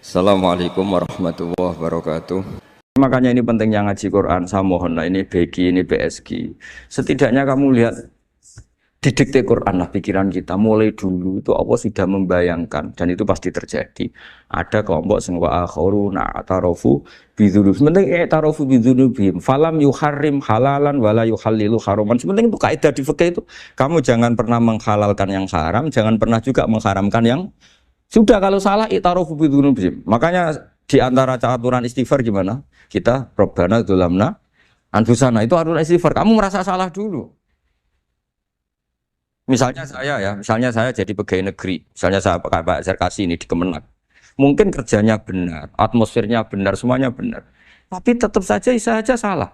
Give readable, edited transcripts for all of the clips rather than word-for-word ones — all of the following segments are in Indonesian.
Assalamualaikum warahmatullahi wabarakatuh. Makanya ini pentingnya ngaji Quran. Saya mohon lah, ini BG, ini BSG. Setidaknya kamu lihat di dikte Quran lah pikiran kita. Mulai dulu itu Allah sudah membayangkan dan itu pasti terjadi. Ada kelompok sing wa akharuna atarafu bidzunub. Sementing tarofu bidzunubihim. Falam yuharrim halalan wala yuhallilu haraman. Sementing itu kaidah di fikih itu. Kamu jangan pernah menghalalkan yang haram, jangan pernah juga mengharamkan yang sudah. Kalau salah i'tarofu bidzunubihim. Makanya di antara aturan istighfar gimana? Kita Rabbana dzulamna anfusana, itu aturan istighfar. Kamu merasa salah dulu. Misalnya saya jadi pegawai negeri. Misalnya saya Pak Zarkasi ini di Kemenak. Mungkin kerjanya benar, atmosfernya benar, semuanya benar. Tapi tetap saja salah.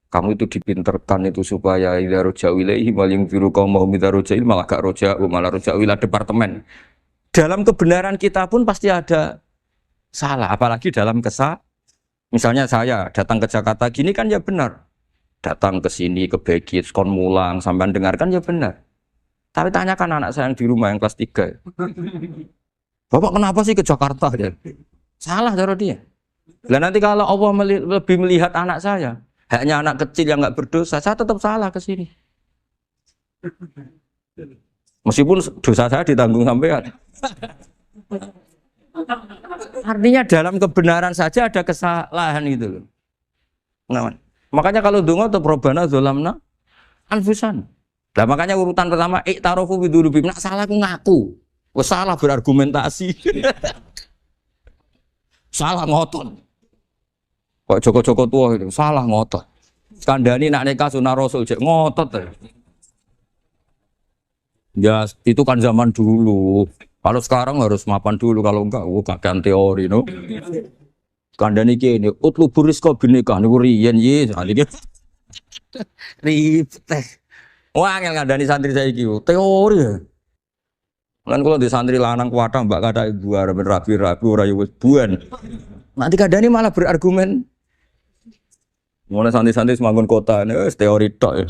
Kamu itu dipinterkan itu supaya idza roja'u ilaihi maling biru qaumahum idza roja'il malah gak roja'u malah roja'u ila departemen. Dalam kebenaran kita pun pasti ada salah, apalagi dalam misalnya saya datang ke Jakarta gini kan ya benar, datang ke sini ke Begit, kon mulang, sampean dengarkan ya benar. Tapi tanyakan anak saya yang di rumah yang kelas 3, Bapak kenapa sih ke Jakarta ya? Salah cara dia. Dan nanti kalau Allah lebih melihat anak saya, hanya anak kecil yang nggak berdosa, saya tetap salah ke sini. Meskipun dosa saya ditanggung sampean. Artinya dalam kebenaran saja ada kesalahan gitu loh. Nah, makanya kalau donga atau Rabbana dzulamna anfusana. Lah makanya urutan pertama i'tarofu bidzunubihim. Nak salah aku ngaku. Wes salah berargumentasi. Salah ngotot. Kok Joko-Joko tua itu salah ngotot. Kandhani nak nikah sunah Rasul cek ngotot. Ya itu kan zaman dulu. Kalau sekarang harus mapan dulu, kalau enggak kakean teori no. Kandhani kene utlubur rizqa binikah niku riyen ye iki. Ribet. Wah, angel ngandani santri saiki teori ya. Kan kalau di santri lanang kuwatah mbak kata ibu arep rabi-rabi ora yo wis buan. Nanti kandhani malah berargumen. Mulai santri-santri semangun kota wis teori tok ya.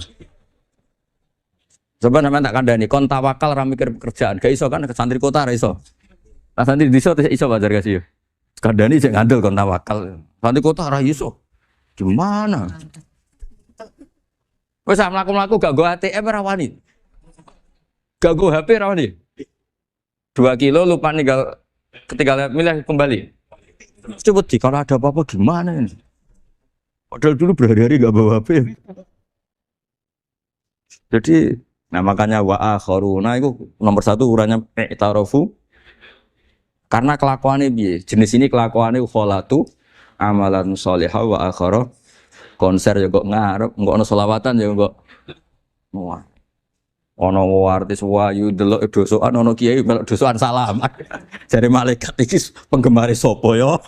Coba sampean tak kandhani kon tawakal ra mikir pekerjaan. Gak iso kan ke santri kota ra iso. Lah santri desa iso Bazar kasih yo. Kandhani sing ngandel kon tawakal. Santri kota ra iso. Gimana? Wes mlaku-mlaku gak go ATM ra wani. Gak go HP ra wani. 2 kilo lupa ninggal ketinggalan milih kembali. Coba di kalau ada apa-apa gimana ini? Padahal dulu berhari-hari gak bawa HP. Jadi nah makanya wa akharuna itu nomor 1 ukurannya i'tarofu. Karena kelakuannya piye? Jenis ini kelakuannya kholatu amalan sholihah wa akhara konser ya kok ngarep, engko ana selawatan ya kok. Wah. Ana artis wayu delok dosokan ana kiai melok dosokan salam. Jare malaikat iki penggemar sapa ya?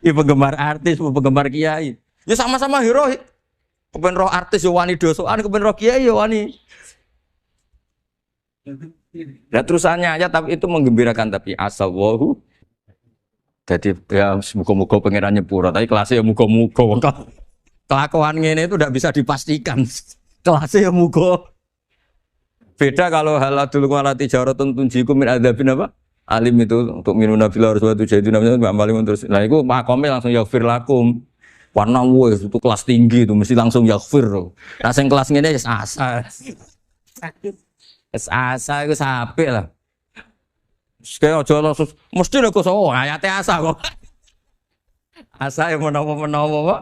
Iki penggemar artis, penggemar kiai. Ya sama-sama hero. Kepen roh artis yo wani dosokan, kepen roh kiai yo wani. Nah terusannya aja tapi itu menggembirakan tapi asallahu. Jadi ya muga-muga pangeran nyepuro, tapi kelasnya ya muga-muga. Kelakuan ngene itu tidak bisa dipastikan. Kelasnya ya muga. Beda kalau haladul walati jaratun tunjikum min adzabin apa? Alim itu untuk minuna fil arwatu jadi namanya paling terus. Nah itu makome langsung yaghfir lakum. Warna wes itu kelas tinggi itu mesti langsung yaghfir. Nah sing kelas ngene wis asa. Wis asa iku sapik lah. Kayak aja langsung mesti nek kok ayate asa kok. Asa yang menawa-menawa kok.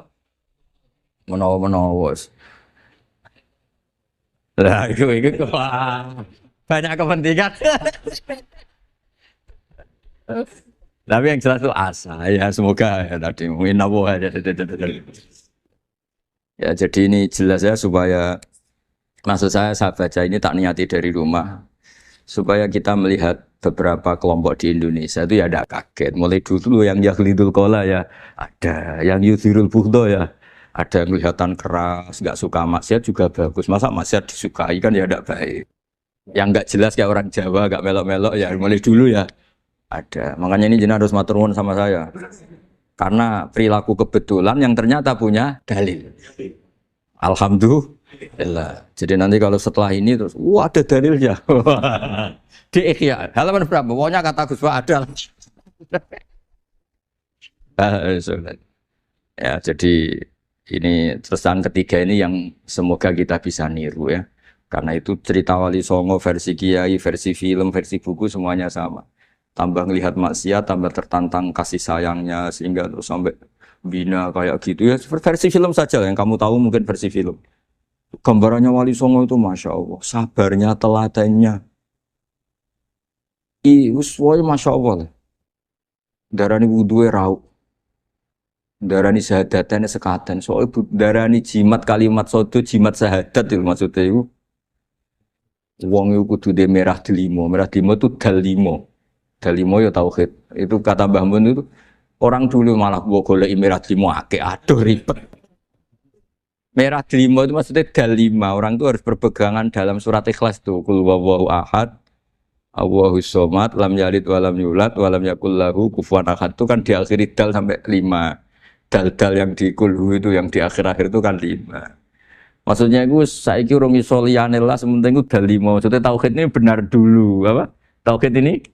Menawa-menawa. Lah itu banyak kepentingan. Tapi yang jelas itu asa ya semoga ya tadi mungkin apa aja. Ya jadi ini jelas ya supaya maksud saya baca ini tak niati dari rumah supaya kita melihat beberapa kelompok di Indonesia itu ya ada kaget. Mulai dulu yang yahlidul qola ya ada, yang yuzhirul bughda ya ada, yang kelihatan keras, nggak suka maksiat juga bagus. Masa maksiat disukai kan ya tidak baik. Yang nggak jelas kayak orang Jawa, nggak melok-melok ya mulai dulu ya ada. Makanya ini jenengan harus matur nuwun sama saya. Karena perilaku kebetulan yang ternyata punya dalil. Alhamdulillah. Lah, jadi nanti kalau setelah ini terus, wah ada dalilnya. Di Ihya, halaman berapa? Pokoknya kata Gus Pak ada. Sulit. Ya, jadi ini terusan ketiga ini yang semoga kita bisa niru ya. Karena itu cerita Wali Songo versi kiai, versi film, versi buku semuanya sama. Tambah ngelihat maksiat, tambah tertantang kasih sayangnya sehingga terus sampai bina kayak gitu ya. Versi film saja lah yang kamu tahu mungkin versi film. Gambarannya Wali Songo itu masya Allah, sabarnya, teladannya, semuanya masya Allah. Lah. Darani wudhu rau, darani syahadatnya sekaten. Soalnya darani jimat kalimat sodo, jimat syahadat itu maksudnya itu. Wong itu kudu de merah delimo itu dalimo, dalimo ya tauhid. Itu kata Mbah Mun itu orang dulu malah gua golek merah delimo akeh, aduh ribet. Merah delima itu maksudnya dalima. Orang itu harus berpegangan dalam surat Ikhlas tuh. Qul huwallahu ahad, Allahus somad, lam yalid walam yulad, walam yakul lahu kufuwan ahad. Itu kan diakhiri dal sampai 5. Dal-dal yang di kulhu itu yang di akhir-akhir itu kan 5. Maksudnya itu saiki urung iso liyane lah sementing itu dalima. Maksudnya tauhid ini benar dulu, apa? Tauhid ini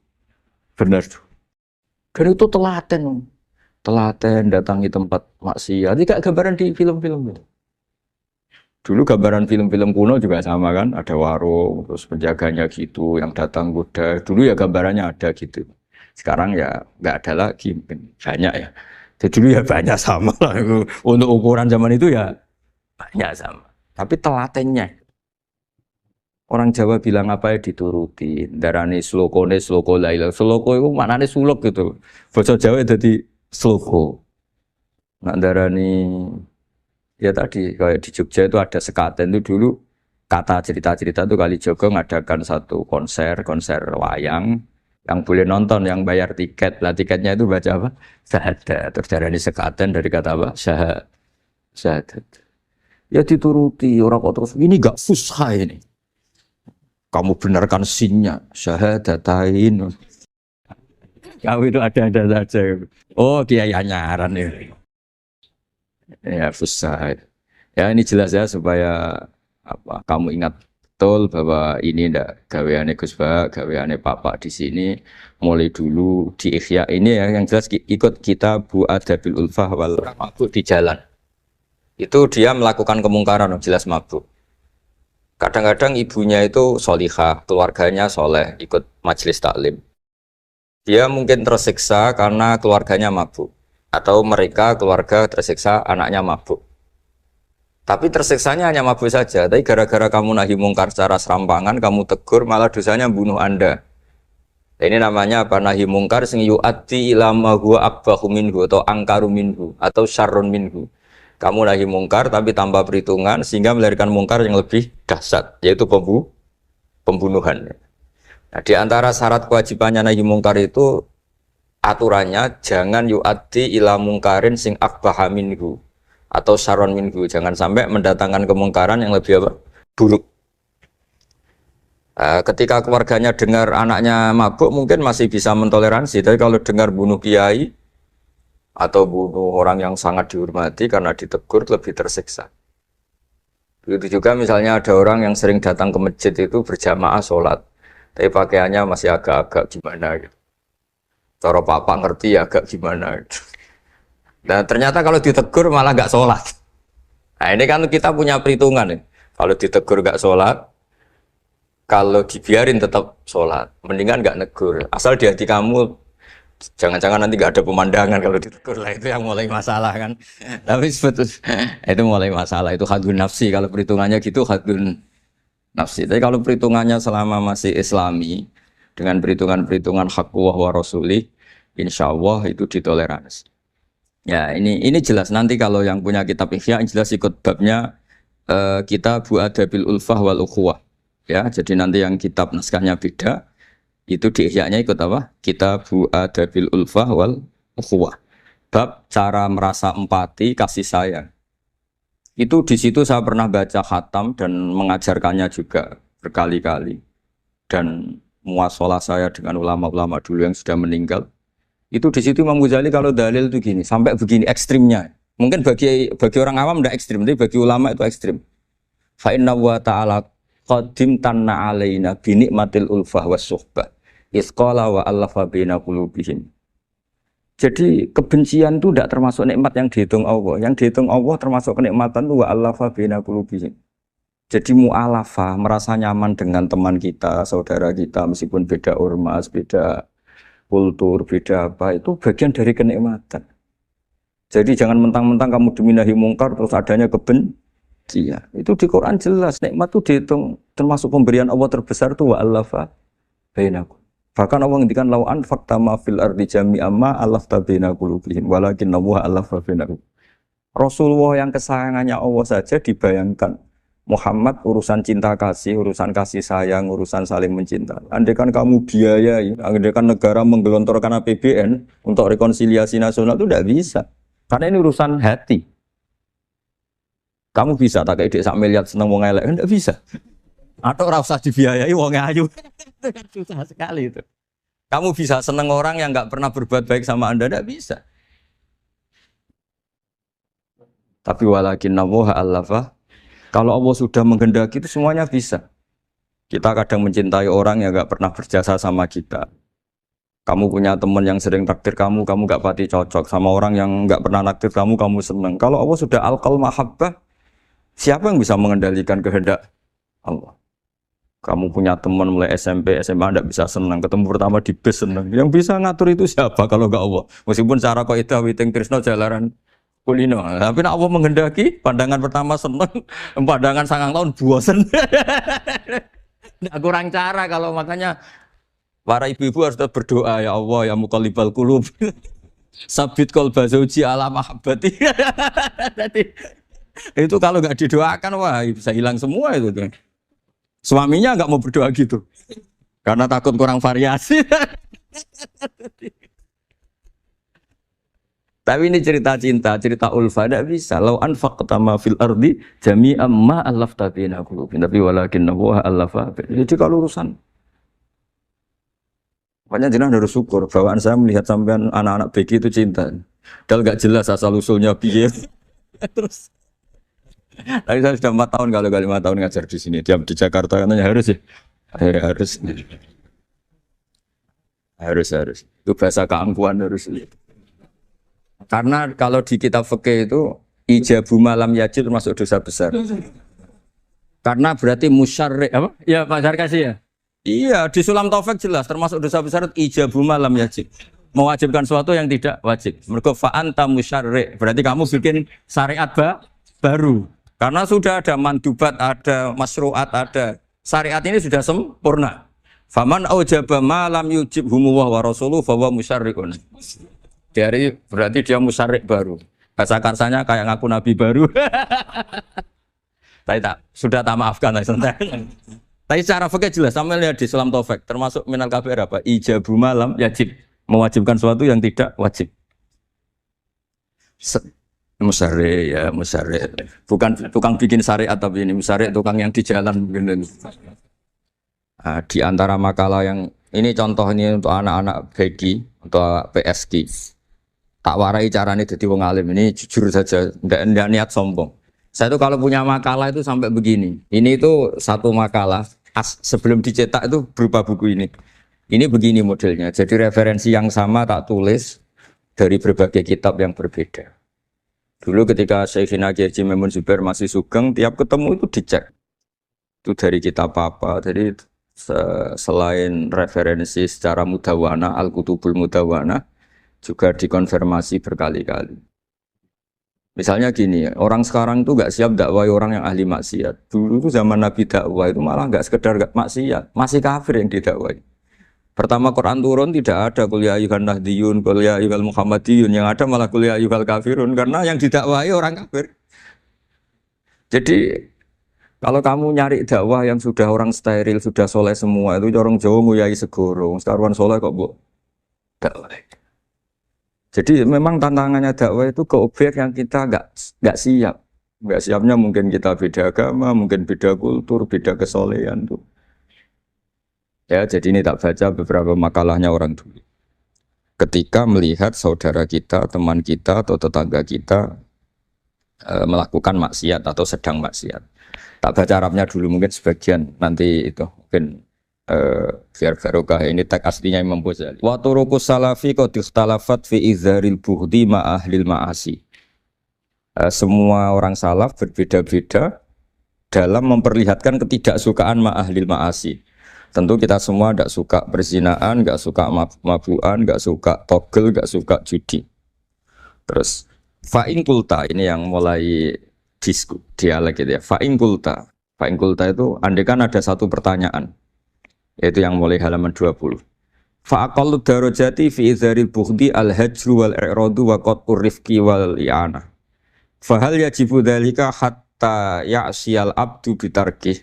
benar dulu. Dan itu telaten. Telaten datangi tempat maksiat. Ini kayak gambaran di film-film itu. Dulu gambaran film-film kuno juga sama kan, ada warung, terus penjaganya gitu, yang datang kuda. Dulu ya gambarannya ada gitu. Sekarang ya nggak ada lagi, mungkin banyak ya. Jadi dulu ya banyak sama lah. Untuk ukuran zaman itu ya banyak sama. Tapi telatennya, orang Jawa bilang apa ya dituruti. Darani slokone sloko laila. Sloko itu maknanya sulok gitu. Bahasa Jawa jadi sloko. Nak darani ya tadi kayak di Jogja itu ada sekaten itu dulu kata cerita-cerita itu Kalijogo ngadakan satu konser wayang yang boleh nonton yang bayar tiket lah tiketnya itu baca apa syahadat terus dari sekaten dari kata apa syahadat ya dituruti orang kok terus ini gak fusha ini kamu benarkan sinnya syahadatain kamu itu ada saja oh kiai nyaran ya fusha. Ya ini jelas ya supaya apa kamu ingat betul bahwa ini ndak gaweane Gus Ba, gaweane Papa di sini mulai dulu di Ihya ini ya yang jelas ikut kita Bu Adabil Ulfah wal mabuk di jalan. Itu dia melakukan kemungkaran jelas mabuk. Kadang-kadang ibunya itu solihah, keluarganya soleh, ikut majelis taklim. Dia mungkin tersiksa karena keluarganya mabuk. Atau mereka keluarga tersiksa anaknya mabuk. Tapi tersiksanya hanya mabuk saja. Tapi gara-gara kamu nahi mungkar secara serampangan, kamu tegur, malah dosanya bunuh Anda. Nah, ini namanya apa? Nahi mungkar sing yu'addi ila ma huwa akbahu minhu atau angkaru minhu atau syarrun minhu. Kamu nahi mungkar tapi tanpa perhitungan sehingga melahirkan mungkar yang lebih dahsyat, yaitu pembunuhan. Nah, di antara syarat kewajibannya nahi mungkar itu aturannya jangan yu'addi ila mungkarin sing akbaha minhu atau syarron minhu, jangan sampai mendatangkan kemungkaran yang lebih apa? Buruk. Ketika keluarganya dengar anaknya mabuk mungkin masih bisa mentoleransi, tapi kalau dengar bunuh kiai atau bunuh orang yang sangat dihormati karena ditegur lebih tersiksa. Begitu juga misalnya ada orang yang sering datang ke masjid itu berjamaah sholat, tapi pakaiannya masih agak-agak gimana gitu. Cara papa ngerti ya agak gimana. Dan ternyata kalau ditegur malah nggak sholat. Nah ini kan kita punya perhitungan nih. Kalau ditegur nggak sholat, kalau dibiarin tetap sholat. Mendingan nggak negur. Asal di hati kamu, jangan-jangan nanti nggak ada pemandangan kalau ditegur lah. Itu yang mulai masalah kan. Tapi sebetulnya itu mulai masalah. Itu hadun nafsi. Kalau perhitungannya gitu hadun nafsi. Tapi kalau perhitungannya selama masih islami, dengan perhitungan-perhitungan hak wa rasuli, insya Allah itu ditoleransi. Ya ini jelas nanti kalau yang punya kitab Ihya jelas ikut babnya kitab Bu Adabil Ulfah wal Ukhuwah. Ya, jadi nanti yang kitab naskahnya beda itu di Ihya-nya ikut apa? Kitab Bu Adabil Ulfah wal Ukhuwah. Bab cara merasa empati, kasih sayang. Itu di situ saya pernah baca khatam dan mengajarkannya juga berkali-kali. Dan muasalah saya dengan ulama-ulama dulu yang sudah meninggal itu di situ Imam Ghazali kalau dalil itu gini sampai begini ekstrimnya mungkin bagi orang awam tidak ekstrim tapi bagi ulama itu ekstrim Fa inna wa ta'ala qadim tanna alaina bi nikmatil ulfah was suhbah. Isqala wa allafa baina qulubihim. Jadi kebencian itu tidak termasuk nikmat yang dihitung Allah. Yang dihitung Allah termasuk kenikmatan itu wa allafa baina qulubihim. Jadi mu'alafa, merasa nyaman dengan teman kita, saudara kita, meskipun beda ormas, beda kultur, beda apa, itu bagian dari kenikmatan. Jadi jangan mentang-mentang kamu diminahi mungkar, terus adanya kebencian. Itu di Quran jelas, nikmat itu dihitung, termasuk pemberian Allah terbesar itu wa'alafa bainakum. Bahkan Allah ngendikan lau anfaqta ma fil ardi jami'an ma alafta baina qulubihim walakin Allah alafa bainakum. Rasulullah yang kesayangannya Allah saja dibayangkan Muhammad urusan cinta kasih, urusan kasih sayang, urusan saling mencinta. Andai kan kamu biayai, andai kan negara menggelontorkan APBN untuk rekonsiliasi nasional itu tidak bisa. Karena ini urusan hati. Kamu bisa tak kayak ide sak miliar seneng wong elek, enggak bisa. Atau ora usah dibiayai wong ayu. Itu kan susah sekali itu. Kamu bisa seneng orang yang enggak pernah berbuat baik sama Anda, enggak bisa. Tapi walakin nawaha allafa. Kalau Allah sudah menghendaki itu semuanya bisa. Kita kadang mencintai orang yang gak pernah berjasa sama kita. Kamu punya teman yang sering naktir kamu gak pati cocok. Sama orang yang gak pernah naktir kamu seneng. Kalau Allah sudah alqal mahabbah, siapa yang bisa mengendalikan kehendak Allah? Kamu punya teman mulai SMP, SMA gak bisa senang. Ketemu pertama di bus senang. Yang bisa ngatur itu siapa kalau gak Allah? Meskipun cara kok itu witing tresno jalaran kulino, tapi nak Allah menghendaki, pandangan pertama seneng, pandangan 9 tahun bosen. Nggak kurang cara kalau makanya para ibu-ibu harus berdoa ya Allah ya muqallibal qulub. Sabit qalba zauji ala mahabbati. Itu kalau nggak didoakan wah bisa hilang semua itu. Suaminya nggak mau berdoa gitu. Karena takut kurang variasi. Tapi ini cerita cinta, cerita ulfa tidak bisa. Lau anfaqta ma fil ardi jami'an ma allafta baina qulubihim. Tapi walakin Allah allafa. Jadi kalau urusan banyak jenengan harus syukur. Bawaan saya melihat sampean anak-anak BG itu cinta. Padahal nggak jelas asal usulnya piye. Terus. Tapi saya sudah 4 tahun kalau 5 tahun ngajar di sini. Diam di Jakarta katanya harus ya. Harus. Itu bahasa keangkuhan harus. Karena kalau di kitab fikih itu ijabu malam yajid termasuk dosa besar. Karena berarti musyarri' apa? Ya Pak Sarkasi ya. Iya di Sulam Taufik jelas termasuk dosa besar ijabu malam yajid. Mewajibkan sesuatu yang tidak wajib. Mergo fa anta musyarri'. Berarti kamu bikin syariat baru. Karena sudah ada mandubat, ada masru'at, ada syariat ini sudah sempurna. Faman aujaba malam yujib humuwah wa rasuluh fawa musyarri'un. Dari berarti dia musyarrik baru. Bahasa karsanya kayak ngaku nabi baru. Tapi sudah tak maafkan lah santai. Tapi secara fikih jelas sama lihat di Sulam Taufik termasuk minal kabir apa? Ijabu malam yajib, mewajibkan sesuatu yang tidak wajib. Musyarrik ya musyarrik. Bukan tukang bikin syariat tapi ini musyarrik tukang yang di jalan mungkin. Di antara makalah yang ini contoh ini untuk anak-anak BG untuk PSG. Tak warai caranya jadi wong alim ini jujur saja, tidak niat sombong. Saya itu kalau punya makalah itu sampai begini. Ini itu satu makalah sebelum dicetak itu berupa buku ini. Ini begini modelnya. Jadi referensi yang sama tak tulis dari berbagai kitab yang berbeda. Dulu ketika Syekhina Kiai Haji Maimun Zubair masih sugeng, tiap ketemu itu dicek. Itu dari kitab apa. Jadi selain referensi secara mudawana, Al-Kutubul Mudawana, juga dikonfirmasi berkali-kali. Misalnya gini, orang sekarang tuh nggak siap dakwah orang yang ahli maksiat. Dulu tuh zaman Nabi dakwah itu malah nggak sekedar maksiat, masih kafir yang didakwai. Pertama Quran turun tidak ada qul ya ayyuhan nahdiyun, qul ya ayyuhal muhammadiyun, yang ada malah qul ya ayyuhal kafirun karena yang didakwai orang kafir. Jadi kalau kamu nyari dakwah yang sudah orang steril, sudah soleh semua itu orang Jawa nguyai segoro, sekaruan soleh kok bu dakwah. Jadi memang tantangannya dakwah itu ke objek yang kita nggak siap. Nggak siapnya mungkin kita beda agama, mungkin beda kultur, beda kesolehan tuh. Ya, jadi ini tak baca beberapa makalahnya orang dulu. Ketika melihat saudara kita, teman kita atau tetangga kita melakukan maksiat atau sedang maksiat. Tak baca Arabnya dulu mungkin sebagian nanti itu mungkin biar barokah ini teks aslinya Imam Ghazali. Wa turuqus salafi qad ikhtalafat fi izharil bughdi ma ahlil ma'asi. Semua orang salaf berbeda-beda dalam memperlihatkan ketidaksukaan ma ahlil ma'asi. Tentu kita semua tidak suka perzinaan, nggak suka mabuan, nggak suka togel, nggak suka judi. Terus fa'in kulta ini yang mulai dialek gitu ya. Fa'in kulta itu andaikan ada satu pertanyaan, yaitu yang mulai halaman 20. Fa'aqallu darajati fi izharil bughdi al-hajru wal i'radu wa qat'ur rifqi wal i'anah. Fahal yajibu dzalika hatta ya'siyal abdu bitarkih.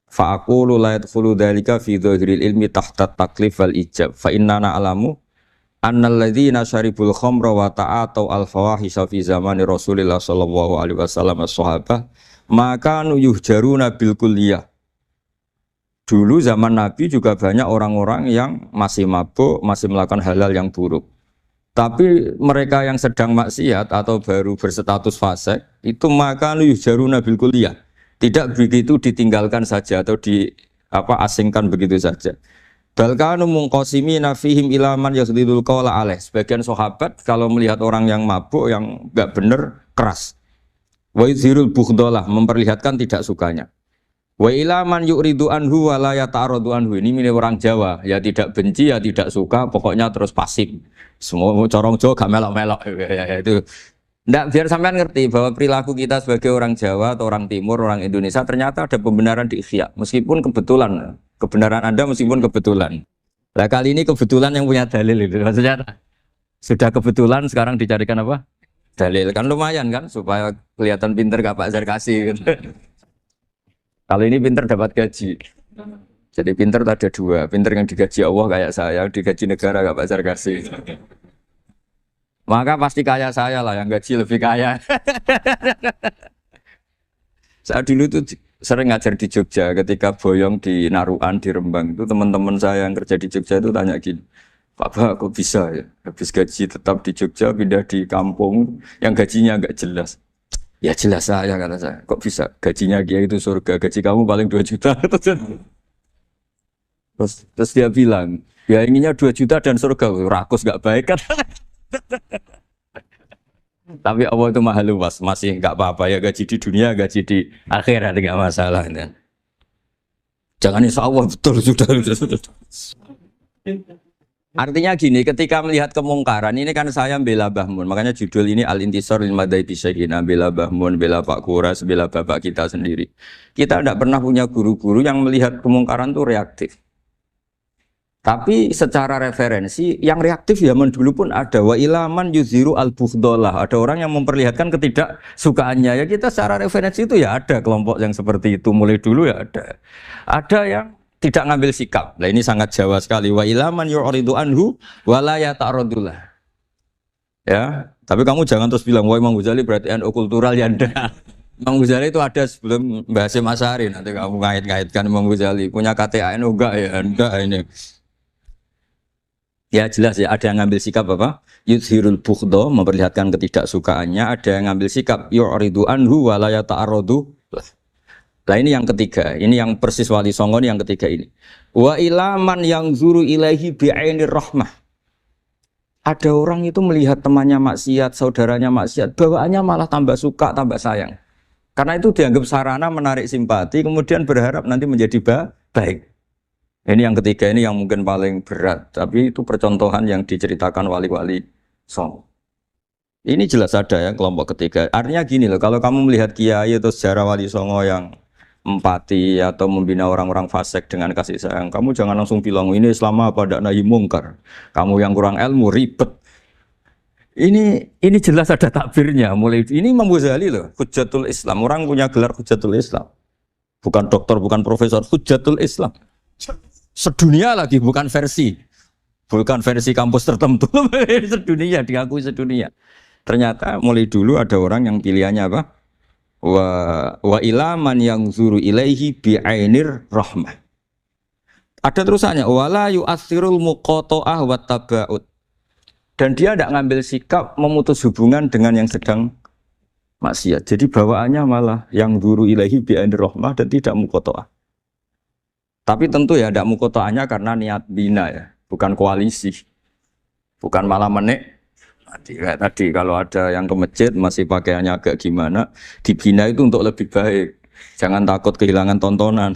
Fa'aqulu la yadkhulu dzalika fi dhahiril ilmi tahta taklif wal ijab. Fa innana alamu annal ladzina syaribul khamra wa ta'atau al fawahisha fi zamani Rasulillah sallallahu alaihi wasallam as-sahabah maka yuhjaruna bil kulliyah. Dulu zaman Nabi juga banyak orang-orang yang masih mabuk, masih melakukan halal yang buruk. Tapi mereka yang sedang maksiat atau baru berstatus fasik itu maka yuhjaruna bil kulliyah. Tidak begitu ditinggalkan saja atau asingkan begitu saja. Balkanu mungqasimina fihim ilaman yaslidul qawla alaih. Sebagian sahabat kalau melihat orang yang mabuk yang enggak benar keras. Wa yuzhirul bughdalah memperlihatkan tidak sukanya. Wa ilaman yu'ridu anhu wa la yata'aradu anhu. Ini milik orang Jawa, ya tidak benci ya tidak suka, pokoknya terus pasif. Semua corong Jawa gak melok-melok ya, itu. Nggak, biar sampean ngerti bahwa perilaku kita sebagai orang Jawa atau orang Timur, orang Indonesia ternyata ada pembenaran di ikhya, meskipun kebetulan. Kebenaran Anda meskipun kebetulan. Nah kali ini kebetulan yang punya dalil itu. Maksudnya sudah kebetulan sekarang dicarikan apa? Dalil. Kan lumayan kan supaya kelihatan pinter gak Pak Zarkasi gitu. Kali ini pinter dapat gaji. Jadi pinter ada dua. Pinter yang digaji Allah kayak saya, yang digaji negara gak Pak Zarkasi. Maka pasti kaya saya lah, yang gaji lebih kaya. Saat dulu tuh sering ngajar di Jogja, ketika boyong di Naruan, di Rembang itu teman-teman saya yang kerja di Jogja itu tanya gini, Pak kok bisa ya, habis gaji tetap di Jogja, pindah di kampung yang gajinya agak jelas. Ya jelas saya, kata saya, kok bisa gajinya dia itu surga, gaji kamu paling 2 juta. Terus dia bilang, ya inginnya 2 juta dan surga, rakus gak baik kan. Tapi Allah itu maha luas, masih nggak apa-apa ya gaji di dunia, gaji di akhirat nggak masalah. Ya. Jangan insya Allah betul sudah. Artinya gini, ketika melihat kemungkaran ini kan saya bela Mbah Mun, makanya judul ini Al-Intisar lil Madhaib Syekhina, bela Mbah Mun, bela Pak Kuras, bela bapak kita sendiri. Kita tidak pernah punya guru-guru yang melihat kemungkaran itu reaktif. Tapi secara referensi yang reaktif zaman dulu pun ada wa ilaman yuziru al-bughdalah. Ada orang yang memperlihatkan ketidaksukaannya. Ya kita secara referensi itu ya ada kelompok yang seperti itu mulai dulu ya ada. Ada yang tidak ngambil sikap. Nah ini sangat Jawa sekali. Wa ilaman yu'ridu anhu wa la yata'radullah. Ya, tapi kamu jangan terus bilang wah Imam Ghazali berarti NU kultural ya enggak. Imam Ghazali itu ada sebelum Mbah Hasyim Asy'ari, nanti kamu ngait-ngaitkan Imam Ghazali punya KTAN enggak ya enggak ini. Ya jelas ya, ada yang ngambil sikap apa? Yuzhirul bughda, memperlihatkan ketidaksukaannya. Ada yang ngambil sikap yu'ridu anhu wa la yata'arradu. Nah ini yang ketiga, ini yang persis Wali Songo yang ketiga ini. Wa ilaman yang zuru ilaihi bi'ainir rahmah. Ada orang itu melihat temannya maksiat, saudaranya maksiat, bawaannya malah tambah suka, tambah sayang. Karena itu dianggap sarana menarik simpati, kemudian berharap nanti menjadi baik. Ini yang ketiga, ini yang mungkin paling berat, tapi itu percontohan yang diceritakan wali-wali Songo. Ini jelas ada ya kelompok ketiga. Artinya gini loh, kalau kamu melihat kiai atau sejarah Wali Songo yang empati atau membina orang-orang fasik dengan kasih sayang, kamu jangan langsung bilang ini Islam apa tidak nahi mungkar. Kamu yang kurang ilmu ribet. Ini jelas ada takbirnya. Mulai ini Imam Ghazali loh, Hujjatul Islam. Orang punya gelar Hujjatul Islam. Bukan doktor, bukan profesor, Hujjatul Islam. Sedunia lagi, bukan versi kampus tertentu. Sedunia, diakui sedunia. Ternyata mulai dulu ada orang yang pilihannya apa? Wa ilaman yang zuru ilaihi bi'ainir rahmah. Ada terusannya, wala yu'athirul muqata'ah wa taba'ud. Dan dia tidak ngambil sikap memutus hubungan dengan yang sedang maksiat. Jadi bawaannya malah yang duru ilahi bi'ainir rahmah dan tidak mukotoah. Tapi tentu ya tidak mukotoahnya karena niat bina ya, bukan koalisi, bukan malah menik. Tadi kalau ada yang ke masjid masih pakaiannya agak gimana, dibina itu untuk lebih baik. Jangan takut kehilangan tontonan.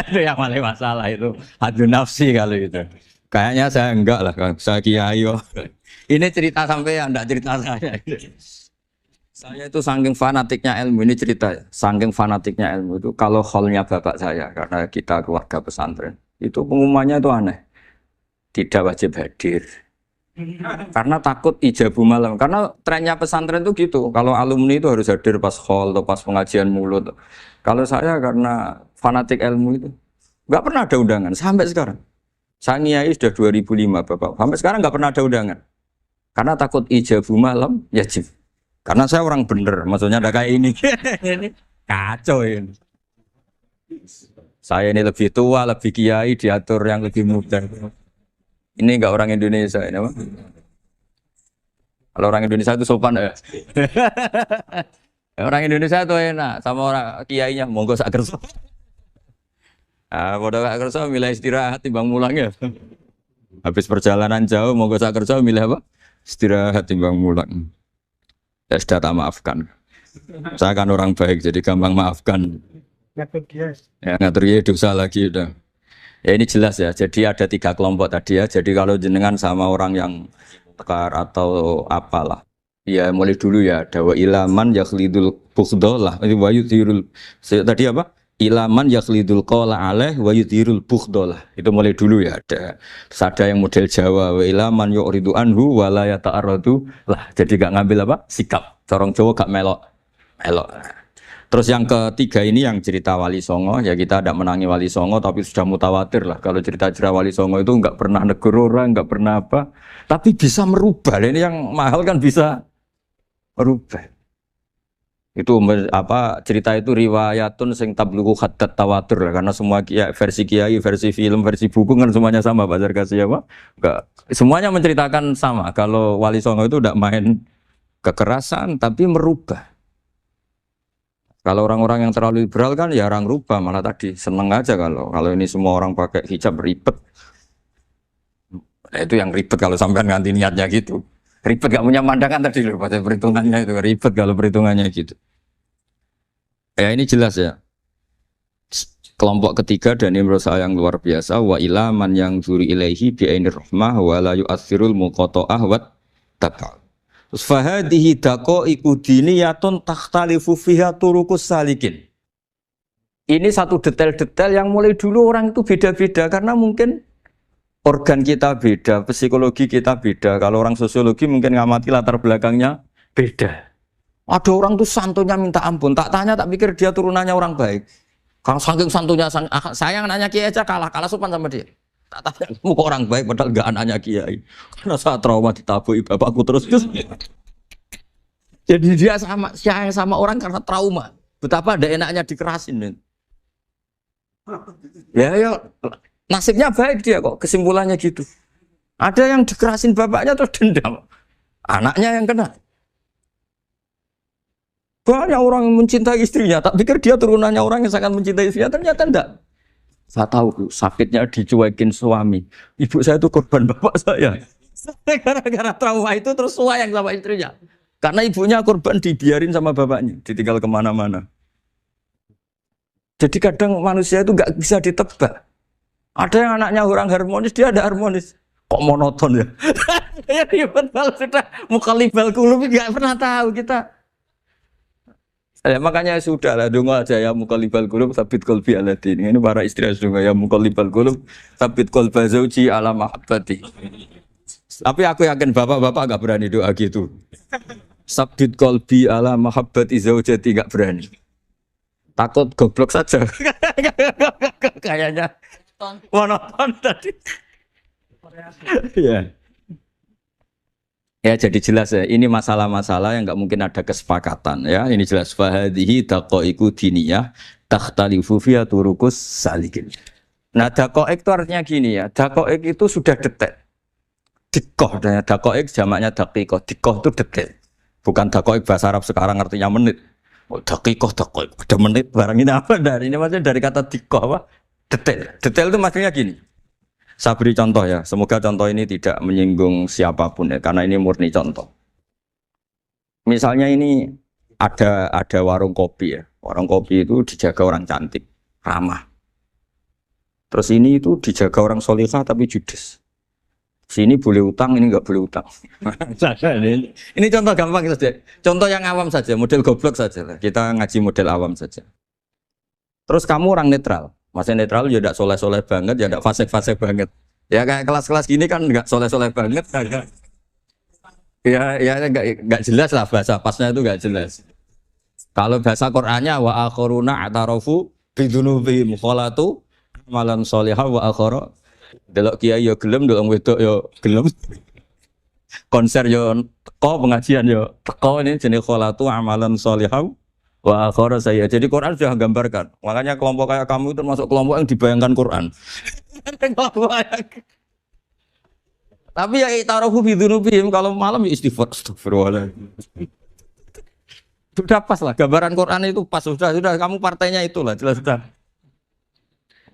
Itu yang paling masalah itu. Adu nafsi kalau itu. Kayaknya saya enggak lah, saya kiai. Ini cerita sampai ya, enggak cerita saya. Saya itu saking fanatiknya ilmu, ini cerita ya. Saking fanatiknya ilmu itu kalau hallnya bapak saya, karena kita keluarga pesantren, itu pengumumannya itu aneh. Tidak wajib hadir. Karena takut ijabu malam. Karena trennya pesantren itu gitu. Kalau alumni itu harus hadir pas hall atau pas pengajian mulut. Kalau saya karena fanatik ilmu itu nggak pernah ada undangan sampai sekarang. Saya ngiyai sudah 2005 Bapak. Sampai sekarang nggak pernah ada undangan. Karena takut ijabu malam yajib. Karena saya orang bener, maksudnya ada kayak ini. Ini kacau ini. Saya ini lebih tua, lebih kiai, diatur yang lebih muda. Ini enggak orang Indonesia ini apa? Kalau orang Indonesia itu sopan ya. Orang Indonesia itu enak sama orang kiainya monggo sak kersa. Ah, padha sak kersa milih istirahat timbang mulang ya. Habis perjalanan jauh monggo sak kersa milih apa? Istirahat timbang mulang. Ya sudah tak maafkan. Saya kan orang baik jadi gampang maafkan. Ya ngatur ya dosa lagi udah. Ya ini jelas ya, jadi ada 3 kelompok tadi ya. Jadi kalau jenengan sama orang yang tekar atau apalah, ya mulai dulu ya. Ada wa ilaman yakhlidul bukhdolah. Ini wa yudhirul, tadi apa? Ilaman yakhlidul qawla alaih wa yudhirul bukhdolah. Itu mulai dulu ya. Terus ada yang model Jawa, wa ilaman yu'ridu anhu wa la yata'arradu lah. Jadi gak ngambil apa? Sikap. Corong Jawa gak melok. Melok. Terus yang ketiga ini yang cerita Wali Songo, ya kita tidak menangi Wali Songo tapi sudah mutawatir lah. Kalau cerita-cerita Wali Songo itu nggak pernah negur orang, nggak pernah apa, tapi bisa merubah. Ini yang mahal kan bisa merubah. Itu apa cerita itu riwayatun sing tablughu haddad tawatur lah. Karena semua versi kiai, versi film, versi buku kan semuanya sama Pak Zarkasi apa? Enggak, semuanya menceritakan sama. Kalau Wali Songo itu tidak main kekerasan tapi merubah. Kalau orang-orang yang terlalu liberal kan ya orang rubah, malah tadi seneng aja kalau ini semua orang pakai hijab ribet. Nah, itu yang ribet kalau sampean ganti niatnya gitu. Ribet gak punya pandangan tadi loh pada perhitungannya itu ribet kalau perhitungannya gitu. Ya ini jelas ya. Kelompok ketiga dan ini menurut saya yang luar biasa wa ilaman yang zuri ilaihi bi ainir rahmah wa la yu'athirul muqata'ah wa tabal. Terus fahadihi daqaiqu diniyatun takhtalifu fiha turuqus salikin. Ini satu detail-detail yang mulai dulu orang itu beda-beda karena mungkin organ kita beda, psikologi kita beda. Kalau orang sosiologi mungkin ngamati latar belakangnya beda. Ada orang tuh santunya minta ampun, tak tanya tak pikir dia turunannya orang baik. Kalau saking santunya saya nanya kiai aja kalah sopan sama dia. Tak tanya kamu kok orang baik padahal enggak anaknya kiai. Karena saat trauma ditabuhi bapakku terus. Jadi dia sama orang karena trauma. Betapa ada enaknya dikerasin. Ya nasibnya baik dia kok kesimpulannya gitu. Ada yang dikerasin bapaknya terus dendam. Anaknya yang kena. Banyak orang yang mencintai istrinya, tak pikir dia turunannya orang yang sangat mencintai istrinya, ternyata enggak. Saya tahu sakitnya dicuekin suami. Ibu saya itu korban bapak saya. Gara-gara trauma itu terus sayang sama istrinya. Karena ibunya korban dibiarin sama bapaknya, ditinggal kemana-mana. Jadi kadang manusia itu nggak bisa ditebak. Ada yang anaknya orang harmonis, dia ada harmonis. Kok monoton ya? Ya ribet kalau sudah mukallibal qulub nggak pernah tahu kita. Ya, makanya sudah lah donga aja ya mukallibal qulub sabit qalbi ala din. Ini para istri donga ya mukallibal qulub sabit qalba zauji ala mahabbati. Tapi aku yakin bapak-bapak enggak berani doa gitu. Sabit qalbi ala mahabbati zaujati enggak berani. Takut goblok saja. Kayaknya monoton tadi. Ya. Ya jadi jelas ya, ini masalah-masalah yang nggak mungkin ada kesepakatan ya. Ini jelas fahadihi daqaiqu diniyah takhtalifu fiha turuqus salikin. Nah, daqaiq itu artinya gini ya. Daqaiq itu sudah detail. Dikoh dan daqaiq jamaknya daqiqah. Dikoh itu detail. Bukan dakoik bahasa Arab sekarang artinya menit. Oh, dakikoh, dakoik, ada menit barang ini apa dari ini maksudnya dari kata dikoh apa? Detail. Detail itu maksudnya gini. Saya beri contoh ya. Semoga contoh ini tidak menyinggung siapapun ya, karena ini murni contoh. Misalnya ini ada warung kopi ya. Warung kopi itu dijaga orang cantik, ramah. Terus ini itu dijaga orang solihah tapi judes. Sini boleh utang, ini nggak boleh utang. Ini contoh gampang saja. Contoh yang awam saja, model goblok saja lah. Kita ngaji model awam saja. Terus kamu orang netral. Maksudnya netral ya tidak soleh-soleh banget, ya tidak fasik-fasik banget. Ya kayak kelas-kelas gini kan nggak soleh-soleh banget. Ya nggak jelas lah bahasa pasnya itu nggak jelas. Kalau bahasa Qur'annya wa akhiruna atarafu bidunubihim kholatu malan solihah wa akhara. Delok kiai yo gelem, delok wedok yo gelem. Konser yo teko, pengajian yo teko, ini jenis kholatu amalan solihah wa akhara saya. Jadi Quran sudah gambarkan. Makanya kelompok kayak kamu itu termasuk kelompok yang dibayangkan Quran. Tapi ya ta'arufu bi dzunubihim, kalau malam ya istighfar, astagfirullah. Sudah pas lah gambaran Quran itu pas, sudah kamu partainya itulah jelas sudah.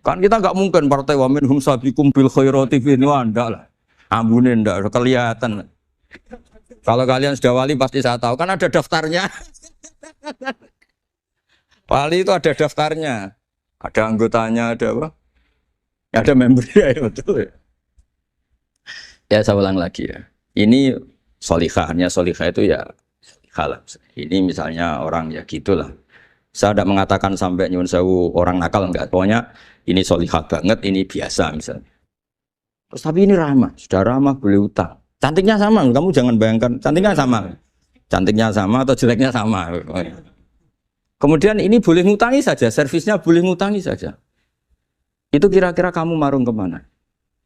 Kan kita nggak mungkin partai wa minhum sabiqum bil khairati fi ndak lah. Ambune ndak kelihatan. Kalau kalian sudah wali pasti saya tahu kan ada daftarnya. Wali itu ada daftarnya. Ada anggotanya, ada apa? Ada membernya ya betul ya. Ya saya ulang lagi ya. Ini solihahnya solihah itu ya solihah. Ini misalnya orang ya gitulah. Saya tidak mengatakan sampai nyuwun sewu orang nakal enggak. Pokoknya ini solihah banget, ini biasa misalnya. Terus tapi ini ramah, sudah ramah boleh utang. Cantiknya sama, kamu jangan bayangkan cantiknya sama. Cantiknya sama atau jeleknya sama. Kemudian ini boleh ngutangi saja, servisnya boleh ngutangi saja. Itu kira-kira kamu marung kemana?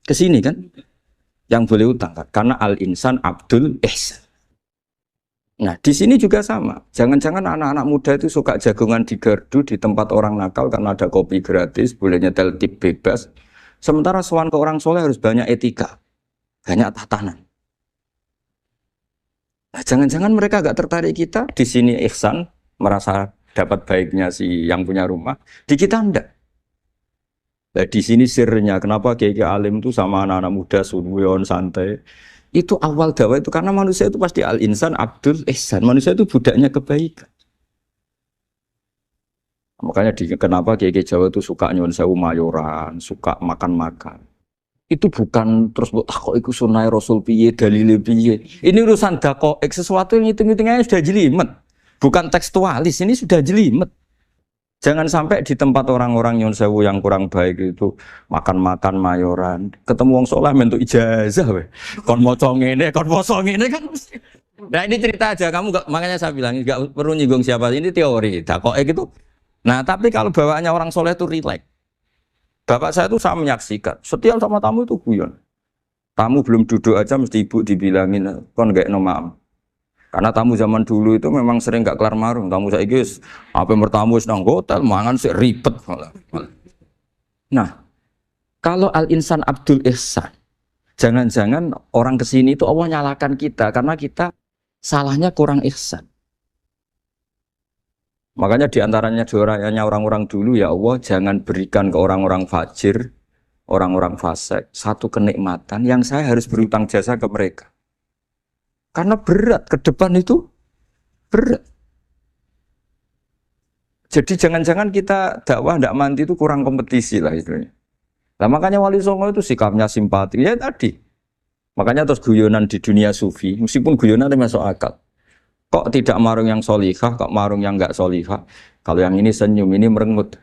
Ke sini kan? Yang boleh utang kan? Karena al-insan abdul ihsan. Nah di sini juga sama. Jangan-jangan anak-anak muda itu suka jagongan di gardu di tempat orang nakal karena ada kopi gratis, boleh nyetel tip bebas. Sementara sowan ke orang soleh harus banyak etika, banyak tatanan. Nah, jangan-jangan mereka gak tertarik kita di sini ihsan, merasa dapat baiknya si yang punya rumah, di kita enggak. Nah, di sini sirnya kenapa kiai alim itu sama anak-anak muda suwon santai. Itu awal dakwah itu karena manusia itu pasti al-insan abdul ihsan. Manusia itu budaknya kebaikan. Makanya kenapa kiai Jawa itu suka nyuwun sewu mayoran, suka makan-makan. Itu bukan terus buat takok iku sunai Rasul piye, dalile piye. Ini urusan dakoek sesuatu yang hitung-hitungannya sudah jelimet. Bukan tekstualis, ini sudah jelimet. Jangan sampai di tempat orang-orang nyuwun sewu yang kurang baik itu makan-makan mayoran, ketemu wong saleh mentuk ijazah we. Kon maca ngene, kon poso ngene kan. Nah, ini cerita aja, kamu gak, makanya saya bilang enggak perlu nyinggung siapa, ini teori. Dakoek itu. Nah, tapi kalau bawaannya orang soleh itu rileks. Bapak saya itu saya menyaksikan, setiap sama tamu itu guyon. Tamu belum duduk aja mesti ibu dibilangin kon gak nomam. Karena tamu zaman dulu itu memang sering gak kelar marung. Tamu saya guys, apa bertamu nang hotel, mangan sih ribet. Nah, kalau al-insan abdul ihsan, jangan-jangan orang kesini itu Allah nyalakan kita karena kita salahnya kurang ihsan. Makanya diantaranya doanya orang-orang dulu ya Allah jangan berikan ke orang-orang fajir, orang-orang fasik satu kenikmatan yang saya harus berutang jasa ke mereka. Karena berat, ke depan itu berat. Jadi jangan-jangan kita dakwah tidak mandi itu kurang kompetisi lah istilahnya. Nah makanya Wali Songo itu sikapnya simpati. Ya tadi. Makanya terus guyonan di dunia sufi, meskipun guyonan itu masuk akal. Kok tidak marung yang solihah, kok marung yang enggak solihah. Kalau yang ini senyum, ini merengut.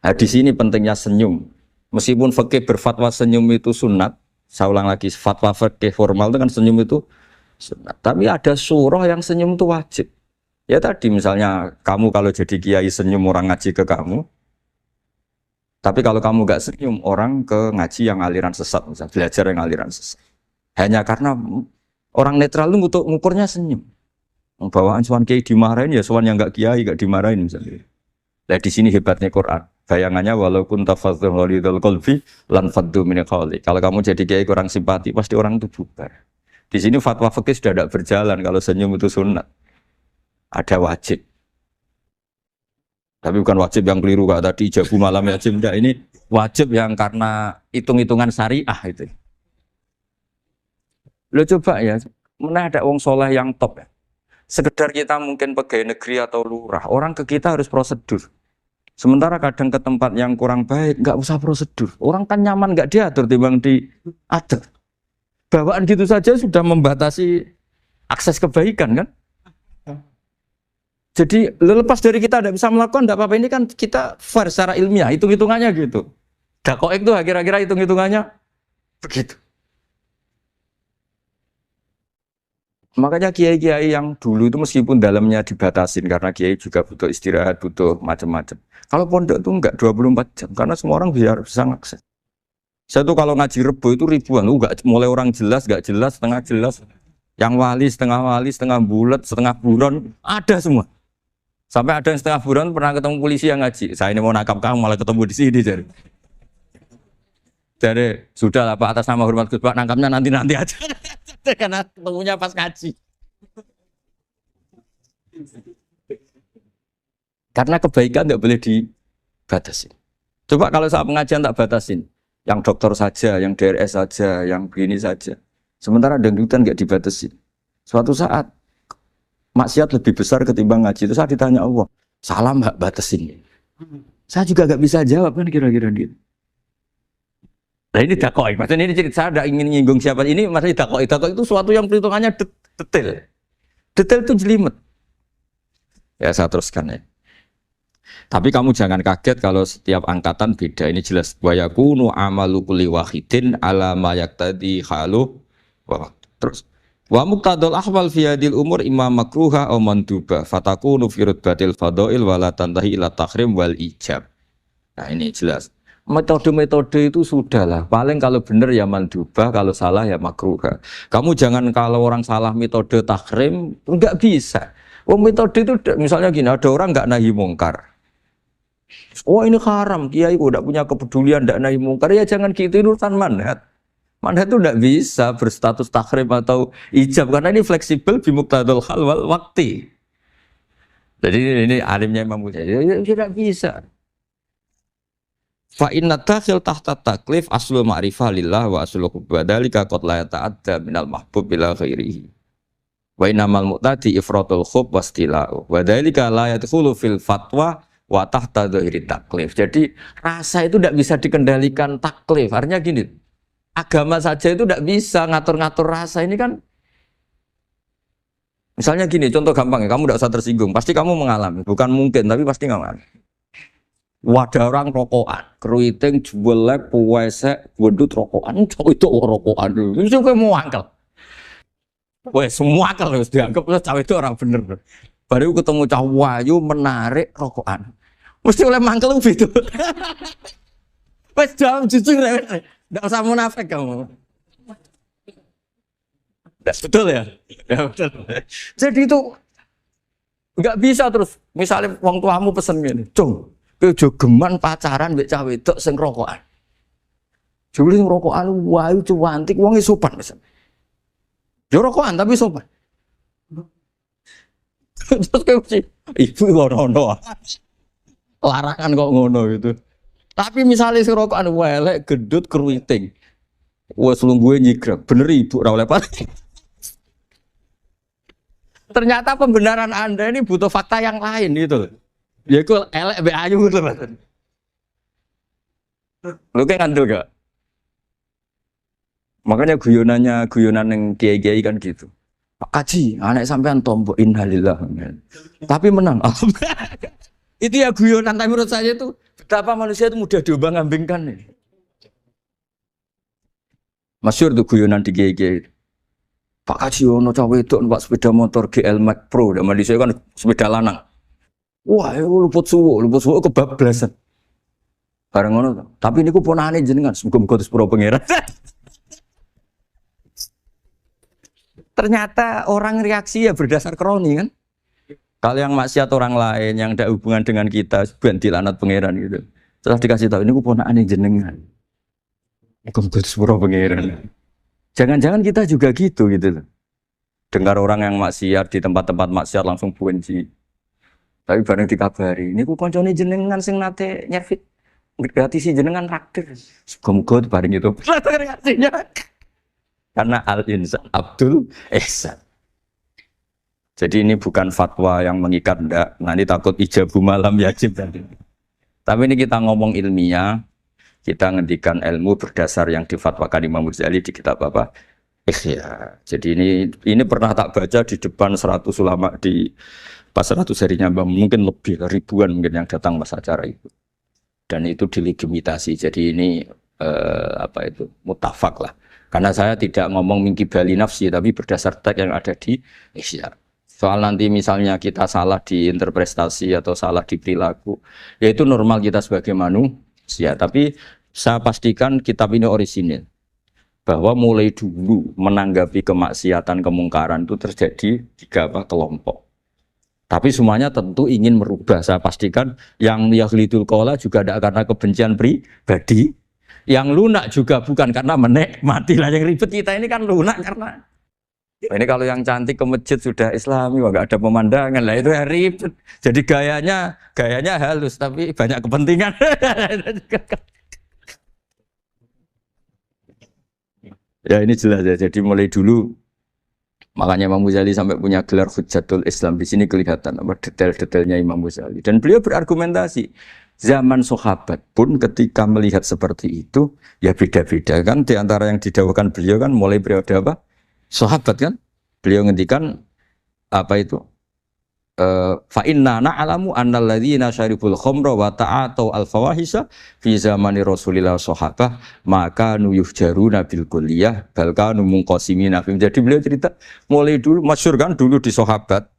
Nah di sini pentingnya senyum. Meskipun fikih berfatwa senyum itu sunat, saya ulang lagi, fatwa fikih formal itu kan senyum itu sunat. Tapi ada surah yang senyum itu wajib. Ya tadi misalnya kamu kalau jadi kiai senyum orang ngaji ke kamu. Tapi kalau kamu gak senyum orang ke ngaji yang aliran sesat, misalnya belajar yang aliran sesat. Hanya karena orang netral itu untuk ngukurnya senyum. Bawaan sowan kiai dimarahin ya sowan yang gak kiai gak dimarahin misalnya. Nah di sini hebatnya Quran. Bayangannya walaupun tafadzul ghalidul qalbi lan faddu min qawli. Kalau kamu jadi kiai kurang simpati pasti orang itu bubar. Di sini fatwa fikih sudah tidak berjalan kalau senyum itu sunat. Ada wajib. Tapi bukan wajib yang keliru kak tadi jabu malam wajib enggak. Ini wajib yang karena hitung-hitungan syariah itu. Lo coba ya, mana ada wong soleh yang top ya. Sekedar kita mungkin pegawai negeri atau lurah, orang ke kita harus prosedur. Sementara kadang ke tempat yang kurang baik, nggak usah prosedur. Orang kan nyaman nggak diatur, timbang diatur. Bawaan gitu saja sudah membatasi akses kebaikan kan? Jadi lepas dari kita tidak bisa melakukan, tidak apa-apa. Ini kan kita fair secara ilmiah, hitung-hitungannya gitu. Dakoek itu kira-kira hitung-hitungannya begitu. Makanya kiai-kiai yang dulu itu meskipun dalamnya dibatasin karena kiai juga butuh istirahat, butuh macam-macam. Kalau pondok itu enggak 24 jam karena semua orang bisa mengakses. Saya tuh kalau ngaji Rebo itu ribuan, enggak mulai orang jelas, enggak jelas, setengah jelas, yang wali, setengah bulat, setengah buron, ada semua. Sampai ada yang setengah buron pernah ketemu polisi yang ngaji. Saya ini mau nangkap kamu malah ketemu di sini jadi. Jadi sudah lah Pak atas nama hormat Gus Pak nangkapnya nanti aja karena ketemunya pas ngaji. Karena kebaikan tidak boleh dibatasi. Coba kalau saat pengajian tak batasin, yang dokter saja, yang DRS saja, yang begini saja. Sementara dangdutan nggak dibatasi. Suatu saat maksiat lebih besar ketimbang ngaji itu saya ditanya Allah, salam nggak batasin? Saya juga nggak bisa jawab kan kira-kira gitu. Nah ini dakoi, maksudnya ini cerita saya tidak ingin nyinggung siapa ini, maksudnya dakoi itu suatu yang perhitungannya detail itu jelimet. Ya saya teruskan ya. Tapi kamu jangan kaget kalau setiap angkatan beda, ini jelas. Wa yakunu amalu kulli wahidin ala ma yaqtadi halu. Terus wa muqtadal ahwal fi hadil umur imma makruha aw manduba fatakunu fi rutbatil fadail wala tantahi ila tahrim wal ijab. Nah ini jelas. Metode-metode itu sudahlah. Paling kalau benar ya mandubah, kalau salah ya makruha. Kamu jangan kalau orang salah metode tahrim, enggak bisa. Oh metode itu misalnya gini, ada orang enggak nahi mungkar. Oh ini haram, kiai kok enggak punya kepedulian enggak nahi mungkar. Ya jangan gitu, ini urusan manhat. Manhat itu enggak bisa berstatus tahrim atau ijab karena ini fleksibel bimuqtadal hal wal waqti. Jadi ini alimnya Imam Ghazali, ya tidak bisa. Fa inna dakhil tahta taklif aslu ma'rifah lillah wa aslu kubadalika qad la yata'adda minal mahbub ila ghairihi wa innamal mu'tadi ifratul khub wastila'u wa dhalika la yadkhulu fil fatwa wa tahta dhahiri taklif. Jadi rasa itu tidak bisa dikendalikan taklif. Artinya gini, agama saja itu tidak bisa ngatur-ngatur rasa. Ini kan misalnya gini, contoh gampang ya, kamu tidak usah tersinggung, pasti kamu mengalami, bukan mungkin tapi pasti mengalami. Wadah orang rokokan, keriting, juelek, puwesek, wedut rokokan, itu rokokan dulu. Itu kayak mau angkel. Wah, semua angkel harus dianggap cawe itu orang bener. Baru ketemu cah wayu menarik rokokan. Mesti oleh mangkel gitu. Wes jam jujur ya, enggak usah munafik kamu. Betul ya? Ya betul. Jadi itu enggak bisa terus. Misalnya wong tuamu pesen gini, "Cung, jogeman pacaran mbek cah wedok sing rokokan." Jule sing rokokan wayu cuantik wong sopan pisan. Yo rokokan tapi sopan. Terus kayak sih, ibu ngono. Larangan kok ngono gitu. Tapi misalnya sing rokokan welek gedut keriting. Wes lungguhe nyigrek, bener ibu ora oleh paling. Ternyata pembenaran Anda ini butuh fakta yang lain gitu. Ya itu elek be ayu gitu Mas. Lu kayak ngandel gak? Makanya guyonan yang kiai-kiai kan gitu. Pak Kaji, anak sampean tombok innalillah. Tapi menang. Itu ya guyonan, tapi menurut saya itu betapa manusia itu mudah diombang-ambingkan nih. Masyhur tuh guyonan di kiai-kiai. Pak Kaji ono cawe itu numpak sepeda motor GL Max Pro, zaman di saya kan sepeda lanang. Wah, luput suwo kebablasan. Bareng ngono to. Tapi niku ponakane jenengan, muga-muga sepuro pangeran. Ternyata orang reaksi ya berdasar kroni kan. Kalau yang maksiat orang lain yang ada hubungan dengan kita, ben dilanat pangeran gitu. Setelah dikasih tahu niku ponakane jenengan. Muga-muga sepuro pangeran. Jangan-jangan kita juga gitu loh. Dengar orang yang maksiat di tempat-tempat maksiat langsung benci. Tapi bareng dikabari, ini ku koncone jenengan sing nate nyervit gratis jenengan traktir. Semoga bareng itu. Reaksinya. Karena al-insan Abdul Ihsan. Jadi ini bukan fatwa yang mengikat ndak. Nanti takut ijabu malam yajib tadi. Tapi ini kita ngomong ilmiah, kita ngendikan ilmu berdasar yang difatwakan Imam Ghazali di kitab apa? Ikhya. Jadi ini pernah tak baca di depan 100 ulama di pas 100 harinya mungkin lebih ribuan mungkin yang datang pas acara itu. Dan itu dilegitimasi. Jadi ini apa itu mutafak lah. Karena saya tidak ngomong mingki bali nafsi tapi berdasar teks yang ada di Ikhya. Soal nanti misalnya kita salah di interpretasi atau salah di perilaku, ya itu normal kita sebagai manusia. Tapi saya pastikan kitab ini orisinil. Bahwa mulai dulu menanggapi kemaksiatan, kemungkaran itu terjadi 3 kelompok. Tapi semuanya tentu ingin merubah. Saya pastikan yang yahlidul qola juga tidak karena kebencian pribadi. Yang lunak juga bukan karena menikmati lah. Yang ribet kita ini kan lunak karena ini kalau yang cantik ke masjid sudah Islami, nggak ada pemandangan lah itu ya ribet. Jadi gayanya halus tapi banyak kepentingan. Ya ini jelas ya. Jadi mulai dulu makanya Imam Ghazali sampai punya gelar Hujjatul Islam. Di sini kelihatan apa detail-detailnya Imam Ghazali. Dan beliau berargumentasi. Zaman sahabat pun ketika melihat seperti itu ya beda-beda kan. Di antara yang didawahkan beliau kan mulai periode apa? Sahabat kan. Beliau ngendikan apa itu? Fa inna na'lamu annal ladzina syaribul khamra wa ta'atu al fawahisha fi zamani Rasulillah sahabah maka nuyuhjaruna bil kulliyah bal kanu munqasimina. Jadi beliau cerita mulai dulu masyhur kan dulu di sahabat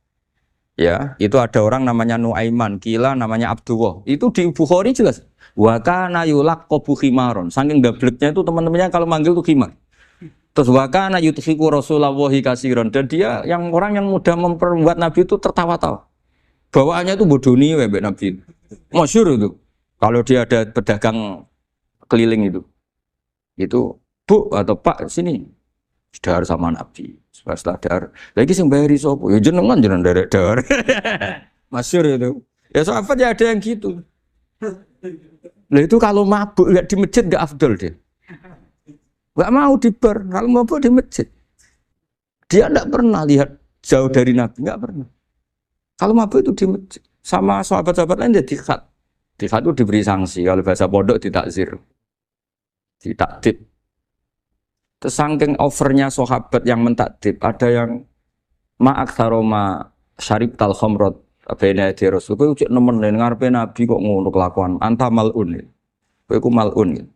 ya itu ada orang namanya Nuaiman kila namanya Abdullah itu di Bukhari jelas wa kana yulaqabu khimaron saking dableknya itu teman-temannya kalau manggil tuh khimar. Terus wakana yuthiku Rasulullah kasiron dan dia yang orang yang mudah memperbuat Nabi itu tertawa-tawa. Bawaannya itu bodoni webek Nabi. Masyhur itu. Kalau dia ada pedagang keliling itu Bu atau Pak sini dahar sama Nabi. Setelah dahar, lagi sing bayari sapa? Ya jenengan derek dahar. Masyhur itu. Ya sahabat ya ada yang gitu. Lah itu kalau mabuk enggak di masjid enggak afdol dia. Gak mau di bar, kalau mabuk di masjid. Dia tidak pernah lihat jauh dari Nabi, nggak pernah. Kalau mabuk itu di masjid, sama sahabat-sahabat lain dia dikhat. Dikhat itu diberi sanksi, kalau bahasa pondok ditakzir, ditakdib. Terus saking overnya sahabat yang mentakdib, ada yang ma'aksaroma syarib tal khomrot, bena di Rasul, kau cek nemenin ngarepe Nabi kok ngono kelakuan, anta malun, kau malun.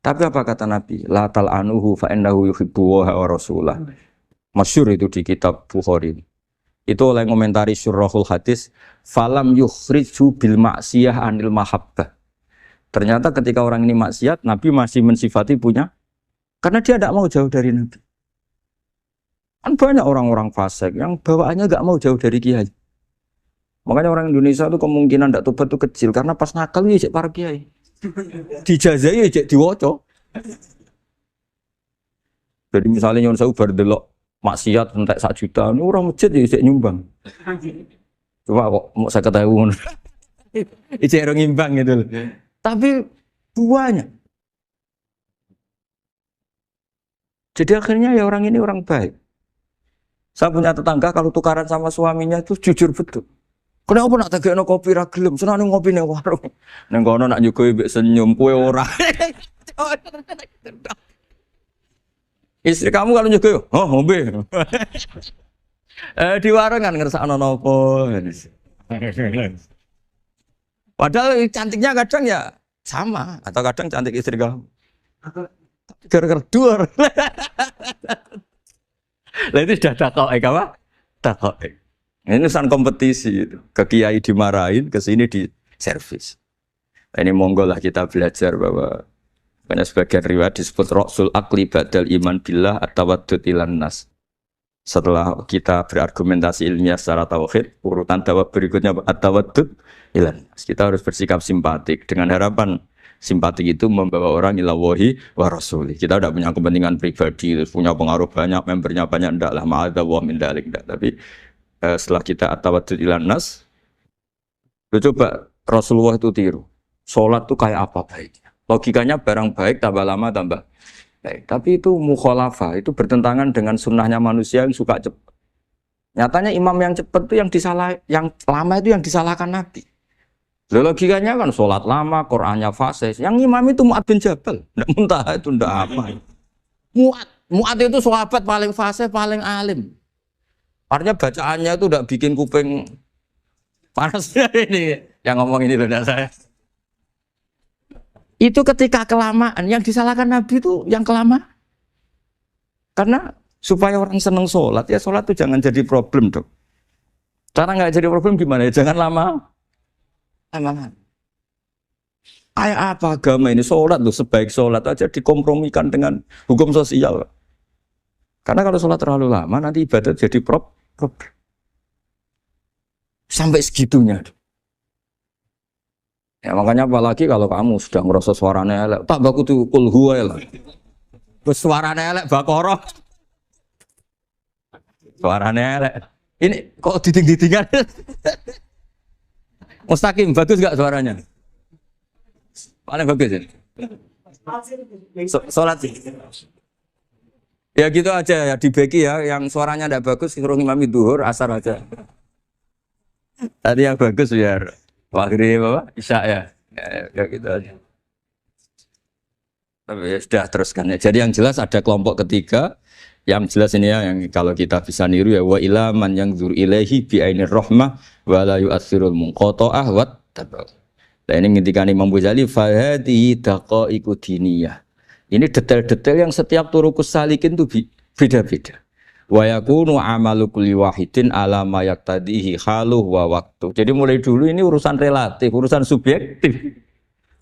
Tapi apa kata Nabi? La tal'anuhu fa innahu yuhibbu wa rasulah. Masyhur itu di kitab Bukhari. Itu oleh komentari Syurahul Hadis, falam yukhriju bil maksiyah anil mahabbah. Ternyata ketika orang ini maksiat, Nabi masih mensifati punya karena dia tidak mau jauh dari Nabi. Kan banyak orang-orang fasik yang bawaannya enggak mau jauh dari kiai. Makanya orang Indonesia itu kemungkinan tidak tobat itu kecil karena pas nakal ya para kiai. Dijazai aja diwoco. Jadi misalnya nyon sewu bar delok maksiat entek 1 juta, ini orang masjid ya isek nyumbang. Coba kok mau 50.000. Isek ora ngimbang gitu loh. Tapi buahnya. Jadi akhirnya ya orang ini orang baik. Saya punya tetangga kalau tukaran sama suaminya itu jujur betul. Kenapa nak tegekno kopi ra gelem, senane ngopi ning warung. Ning kono nak nyugoi mbek senyum kowe ora. Istri kamu kalau nyugoi, oh ngombe. Di warung kan ngersakno nopo. Padahal cantiknya kadang ya sama atau kadang cantik istri kamu. Gara-gara dua. Lah itu sudah takok apa? Takok. Ini urusan kompetisi itu. Ke kiai dimarahin, ke sini di servis. Ini monggo lah kita belajar bahwa karena sebagian riwayat disebut Rasul Akli Badal Iman Billah At-Tawaddud Ilan Nas. Setelah kita berargumentasi ilmiah secara tauhid, urutan dakwah berikutnya At-Tawaddud Ilan Nas. Kita harus bersikap simpatik dengan harapan Simpati itu membawa orang ilawahi wa rasuli. Kita tidak punya kepentingan pribadi, punya pengaruh banyak, membernya banyak, tidak lah, ma'adallah min dalik, tidak. Tapi setelah kita atawadud ilan nas, coba Rasulullah itu tiru. Sholat itu kayak apa baiknya? Logikanya barang baik tambah lama tambah baik. Tapi itu mukhalafah, itu bertentangan dengan sunnahnya manusia yang suka cepat. Nyatanya imam yang cepat itu yang lama itu yang disalahkan Nabi. Logikanya kan sholat lama, Qur'annya fasih. Yang imam itu Mu'ad bin Jabal. Nggak muntah itu, nggak apa. Mu'ad itu sahabat paling fasih, paling alim. Artinya bacaannya itu udah bikin kuping panas ini. Yang ngomong ini loh, saya. Itu ketika kelamaan, yang disalahkan Nabi itu yang kelamaan. Karena supaya orang seneng sholat, ya sholat itu jangan jadi problem dong. Cara nggak jadi problem gimana ya? Jangan lama. Kayak apa agama ini? Sholat loh, sebaik sholat aja dikompromikan dengan hukum sosial. Karena kalau sholat terlalu lama, nanti ibadah jadi problem. Sampai segitunya. Ya makanya apalagi kalau kamu sudah ngerasa suaranya elek, tak baku tuh kulhu lah. Terus suaranya elek bakoroh. Suaranya elek. Ini kok diding-didingan? Mustaqim, bagus gak suaranya? Paling bagus ya? Sholat sih. Ya gitu aja ya, dibagi ya. Yang suaranya tidak bagus, suruh imami duhur, asar aja. Tadi yang bagus biar maghrib apa? Isya ya. Ya gitu aja. Tapi ya sudah teruskan ya. Jadi yang jelas ada kelompok ketiga. Yang jelas ini ya, yang kalau kita bisa niru ya, wa ila man yang zur ilaihi bi ainir rahmah wa la yu'athirul munqata'ah wa tabaq. Nah ini ngintikan Imam Ghazali fa hadhihi daqaiqu diniyah. Ini detail-detail yang setiap turukus salikin itu beda-beda. Wa yakunu amalu kulli wahidin ala ma yaqtadihi haluhu wa waqtu. Jadi mulai dulu ini urusan relatif, urusan subjektif.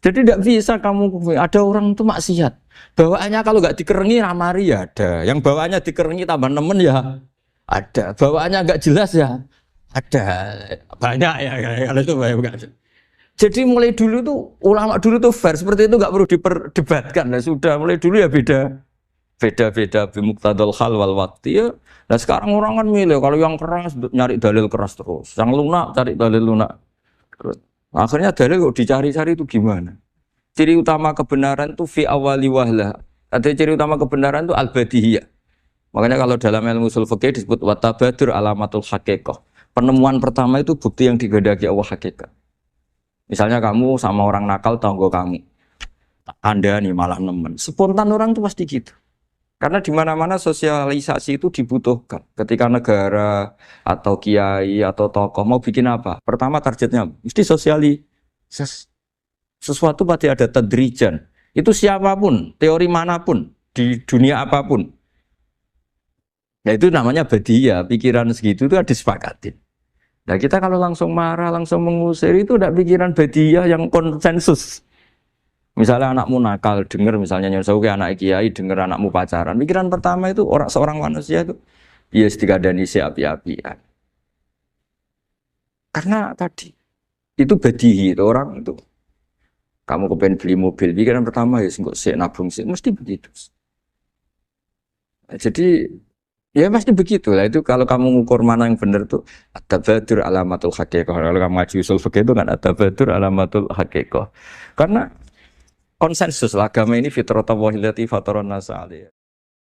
Jadi tidak bisa kamu, ada orang itu maksiat. Bawaannya kalau nggak dikerengi ramari ya ada. Yang bawaannya dikerengi tambah nemen ya ada. Bawaannya nggak jelas ya ada. Banyak ya kalau itu banyak. Jadi mulai dulu tuh ulama dulu tuh fair seperti itu nggak perlu diperdebatkan. Nah, sudah mulai dulu ya beda bimuqtadal hal wal waqti ya. Nah sekarang orang kan milih kalau yang keras nyari dalil keras terus, yang lunak cari dalil lunak terus. Akhirnya dalil kok dicari-cari itu gimana? Ciri utama kebenaran itu fi awali wahlah. Ada ciri utama kebenaran itu al-badihiyah. Makanya kalau dalam ilmu ushul fikih disebut watabadur alamatul haqiqah. Penemuan pertama itu bukti yang digandaki Allah hakikat. Misalnya kamu sama orang nakal tanggo kamu. Anda nih malah nemen. Spontan orang itu pasti gitu. Karena di mana-mana sosialisasi itu dibutuhkan. Ketika negara atau kiai atau tokoh mau bikin apa? Pertama targetnya mesti sosialisasi. Sesuatu pasti ada tadrijan. Itu siapapun, teori manapun, di dunia apapun. Nah itu namanya badiyah. Pikiran segitu itu disepakatin. Nah kita kalau langsung marah, langsung mengusir itu udah pikiran badiyah yang konsensus. Misalnya anakmu nakal, dengar misalnya nyosok anak kiai, dengar anakmu pacaran. Pikiran pertama itu seorang manusia itu ya dikadani si api-apian. Karena tadi itu badihi itu orang itu. Kamu kepengen beli mobil, pikiran pertama ya singkok sik nabung sik, mesti begitu. Nah, jadi ya pasti begitu lah. Itu kalau kamu ngukur mana yang benar tuh at-tabadur alamatul haqiqah. Kalau kamu ngaji usul fikih itu kan at-tabadur alamatul haqiqah. Karena konsensus agama ini fitratallahi allati fataran nas 'alaiha.